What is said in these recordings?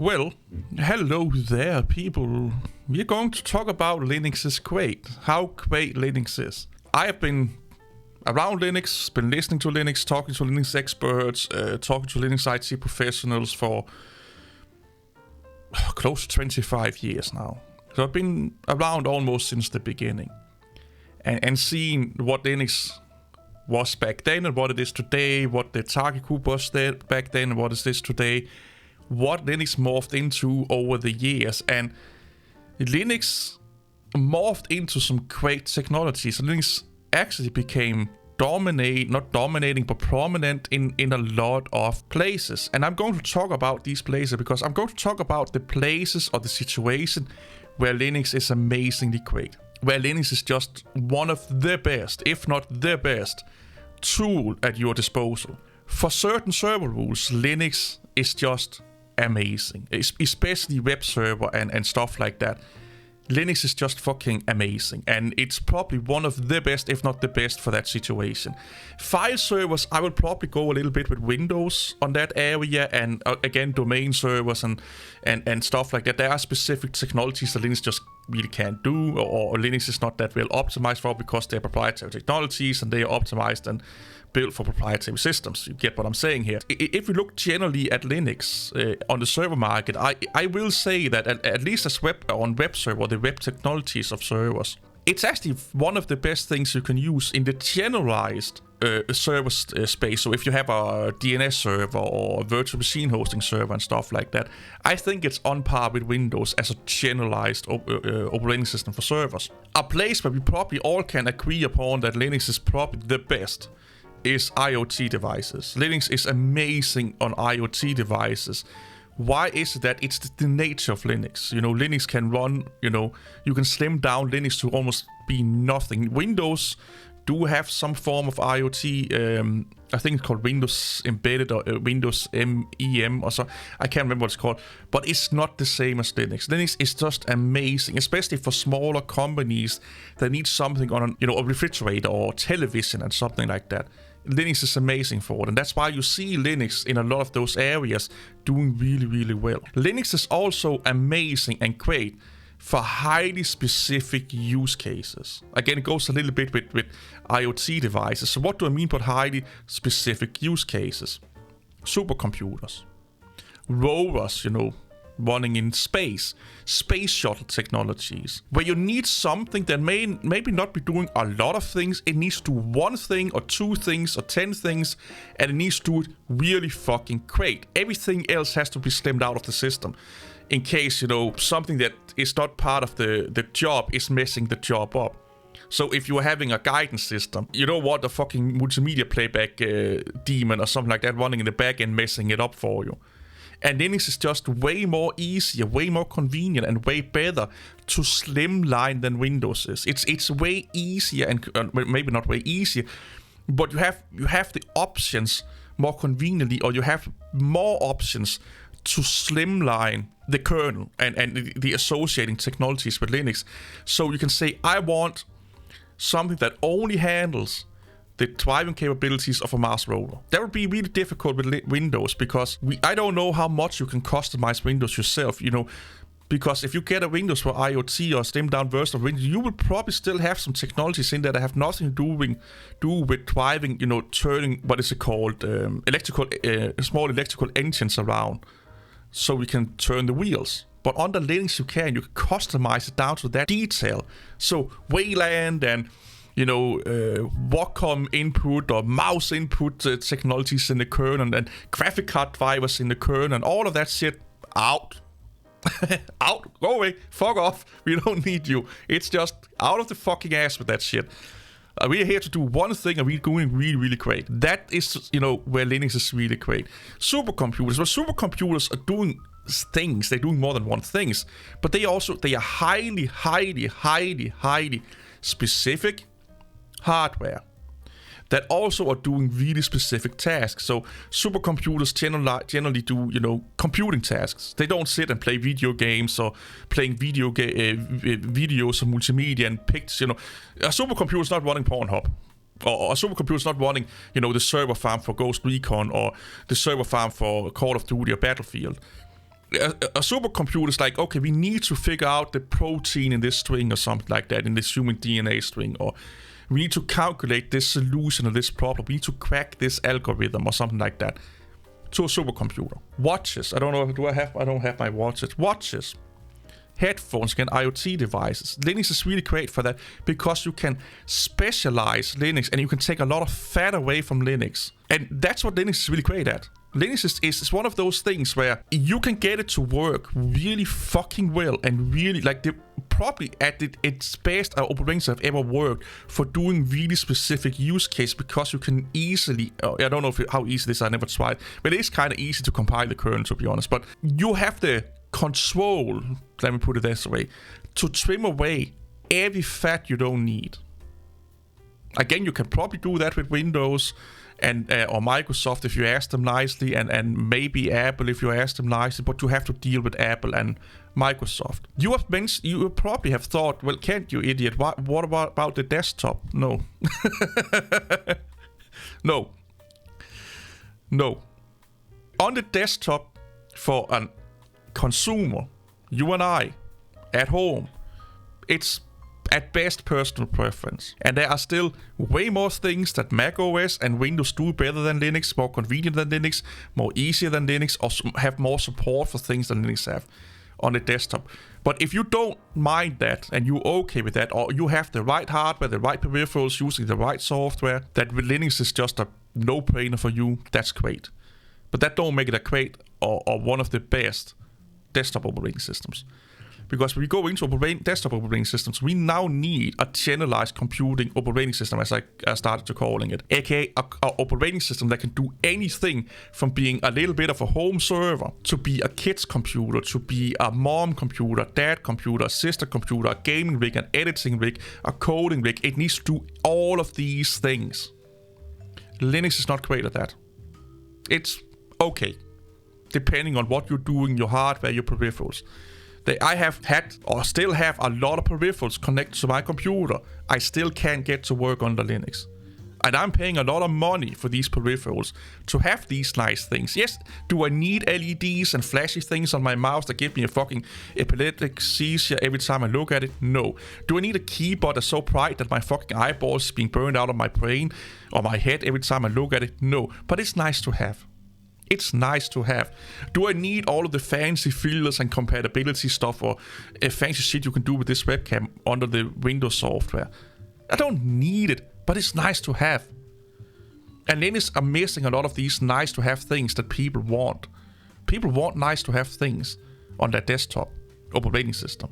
Well, hello there, people. We're going to talk about Linux is great, how great Linux is. I have been around Linux, been listening to Linux, talking to Linux experts, talking to Linux IT professionals for close to 25 years now. So I've been around almost since the beginning and seeing what Linux was back then and what it is today, what the target group was there back then and what it is today. What Linux morphed into over the years, and Linux morphed into some great technologies. Linux actually became not dominating, but prominent in a lot of places. And I'm going to talk about these places because I'm going to talk about the places or the situation where Linux is amazingly great. Where Linux is just one of the best, if not the best, tool at your disposal. For certain server rules, Linux is just amazing, especially web server and stuff like that. Linux is just fucking amazing, and it's probably one of the best, if not the best, for that situation. File servers, I will probably go a little bit with Windows on that area, and again, domain servers and stuff like that. There are specific technologies that Linux just really can't do, or Linux is not that well optimized for because they're proprietary technologies and they are optimized and built for proprietary systems. You get what I'm saying here. If we look generally at Linux on the server market, I will say that at least as on web server, the web technologies of servers, it's actually one of the best things you can use in the generalized server space. So if you have a DNS server or a virtual machine hosting server and stuff like that, I think it's on par with Windows as a generalized operating system for servers. A place where we probably all can agree upon that Linux is probably the best is IoT devices. Linux is amazing on IoT devices. Why is it that? It's the nature of Linux. Linux can run, you can slim down Linux to almost be nothing. Windows do have some form of IoT. I think it's called Windows Embedded or Windows MEM or so. I can't remember what it's called. But it's not the same as Linux. Linux is just amazing, especially for smaller companies that need something on a refrigerator or television and something like that. Linux is amazing for it, and that's why you see Linux in a lot of those areas doing really, really well. Linux is also amazing and great for highly specific use cases. Again, it goes a little bit with IoT devices. So what do I mean by highly specific use cases? Supercomputers, rovers, running in space shuttle technologies, where you need something that maybe not be doing a lot of things. It needs to do one thing or two things or 10 things, and it needs to do it really fucking great. Everything else has to be slimmed out of the system in case, something that is not part of the job is messing the job up. So if you are having a guidance system, you don't want a fucking multimedia playback daemon or something like that running in the back end messing it up for you. And Linux is just way more easier, way more convenient, and way better to slimline than Windows is. It's way easier, and maybe not way easier, but you have the options more conveniently, or you have more options to slimline the kernel and the associating technologies with Linux. So you can say, I want something that only handles the driving capabilities of a Mars rover. That would be really difficult with Windows because I don't know how much you can customize Windows yourself, because if you get a Windows for IoT or slimmed down version of Windows, you will probably still have some technologies in there that have nothing to do with driving, turning, what is it called, small electrical engines around so we can turn the wheels. But under Linux you can customize it down to that detail. So Wayland and Wacom input or mouse input technologies in the kernel and graphic card drivers in the kernel and all of that shit out. Out, go away, fuck off, we don't need you. It's just out of the fucking ass with that shit. We're here to do one thing and we're doing really, really great. That is, where Linux is really great. Supercomputers, supercomputers are doing things, they're doing more than one things, but they are highly, highly, highly, highly specific hardware that also are doing really specific tasks. So supercomputers generally do, computing tasks. They don't sit and play video games or playing videos or multimedia and pictures. A supercomputer is not running Pornhub. Or a supercomputer is not running, the server farm for Ghost Recon or the server farm for Call of Duty or Battlefield. a supercomputer is like, okay, we need to figure out the protein in this string or something like that, in this human DNA string, or we need to calculate this solution of this problem. We need to crack this algorithm or something like that. To a supercomputer. Watches. I don't know. I don't have my watches. Watches. Headphones, again, IoT devices. Linux is really great for that because you can specialize Linux and you can take a lot of fat away from Linux. And that's what Linux is really great at. Linux is one of those things where you can get it to work really fucking well and really, like, probably at its best operating system have ever worked for doing really specific use case, because you can easily, I don't know how easy this is, I never tried, but it is kind of easy to compile the kernel, to be honest, but you have the control, let me put it this way, to trim away every fat you don't need. Again, you can probably do that with Windows and or Microsoft if you ask them nicely, and maybe Apple if you ask them nicely, but you have to deal with Apple and Microsoft. You probably have thought, well, can't you idiot, what about the desktop? No. No. On the desktop, for a consumer, you and I, at home, it's at best personal preference. And there are still way more things that Mac OS and Windows do better than Linux, more convenient than Linux, more easier than Linux, or have more support for things than Linux have on the desktop. But if you don't mind that, and you're okay with that, or you have the right hardware, the right peripherals, using the right software, that with Linux is just a no-brainer for you, that's great. But that don't make it a great or one of the best desktop operating systems. Because when we go into desktop operating systems, we now need a generalized computing operating system, as I started to calling it, aka a operating system that can do anything from being a little bit of a home server, to be a kid's computer, to be a mom computer, dad computer, a sister computer, a gaming rig, an editing rig, a coding rig. It needs to do all of these things. Linux is not great at that. It's okay, depending on what you're doing, your hardware, your peripherals. I have had, or still have, a lot of peripherals connected to my computer I still can't get to work under Linux. And I'm paying a lot of money for these peripherals to have these nice things. Yes, do I need LEDs and flashy things on my mouse that give me a fucking epileptic seizure every time I look at it? No. Do I need a keyboard that's so bright that my fucking eyeballs is being burned out of my brain or my head every time I look at it? No. But it's nice to have. It's nice to have. Do I need all of the fancy filters and compatibility stuff or fancy shit you can do with this webcam under the Windows software? I don't need it, but it's nice to have. And Linux are missing a lot of these nice to have things that people want. People want nice to have things on their desktop operating system.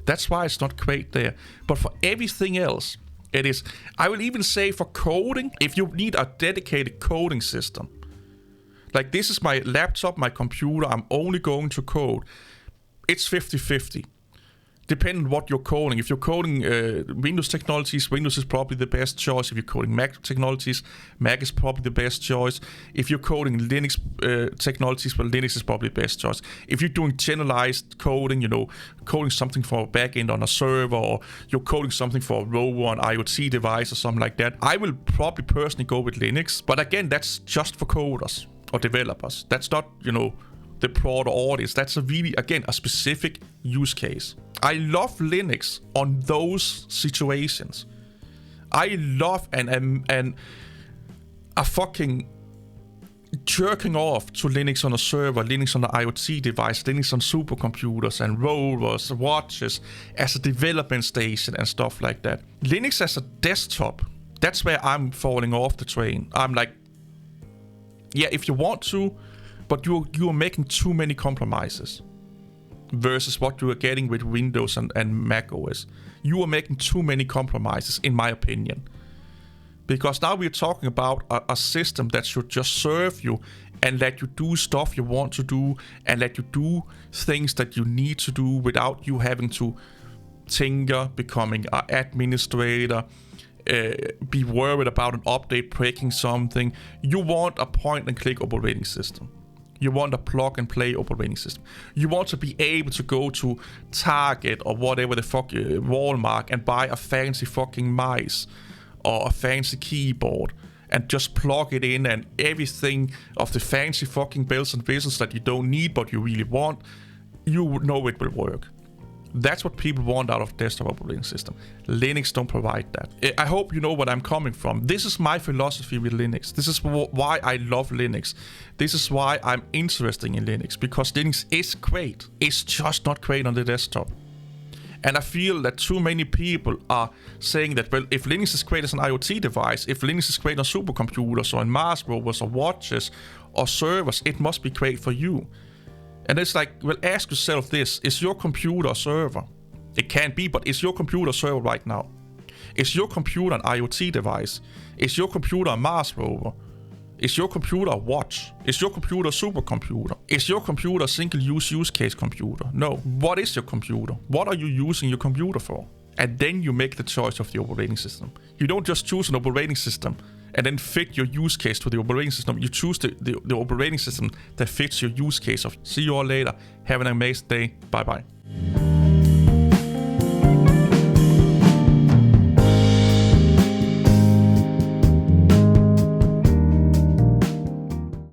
That's why it's not great there. But for everything else, it is. I will even say for coding, if you need a dedicated coding system, like, this is my laptop, my computer, I'm only going to code. It's 50-50. Depending on what you're coding. If you're coding Windows technologies, Windows is probably the best choice. If you're coding Mac technologies, Mac is probably the best choice. If you're coding Linux technologies, well, Linux is probably the best choice. If you're doing generalized coding, coding something for a backend on a server, or you're coding something for a rover, an IoT device, or something like that, I will probably personally go with Linux. But again, that's just for coders or developers. That's not, the broader audience. That's a really, again, a specific use case. I love Linux on those situations. I love and a fucking jerking off to Linux on a server, Linux on an IoT device, Linux on supercomputers and rovers, watches, as a development station and stuff like that. Linux as a desktop, that's where I'm falling off the train. I'm like, yeah, if you want to, but you are making too many compromises versus what you are getting with Windows and Mac OS. You are making too many compromises, in my opinion. Because now we're talking about a system that should just serve you and let you do stuff you want to do and let you do things that you need to do without you having to tinker, becoming an administrator, be worried about an update breaking something. You want a point-and-click operating system. You want a plug-and-play operating system. You want to be able to go to Target or whatever the fuck, Walmart, and buy a fancy fucking mouse or a fancy keyboard and just plug it in and everything of the fancy fucking bells and whistles that you don't need but you really want, you know it will work. That's what people want out of desktop operating system. Linux don't provide that. I hope you know what I'm coming from. This is my philosophy with Linux. This is why I love Linux. This is why I'm interested in Linux, because Linux is great. It's just not great on the desktop. And I feel that too many people are saying that, well, if Linux is great as an IoT device, if Linux is great on supercomputers or on Mars rovers or watches or servers, it must be great for you. And it's like, well, ask yourself this. Is your computer a server? It can't be, but is your computer a server right now? Is your computer an IoT device? Is your computer a Mars rover? Is your computer a watch? Is your computer a supercomputer? Is your computer a single-use case computer? No. What is your computer? What are you using your computer for? And then you make the choice of the operating system. You don't just choose an operating system and then fit your use case to the operating system. You choose the operating system that fits your use case. See you all later. Have an amazing day. Bye-bye.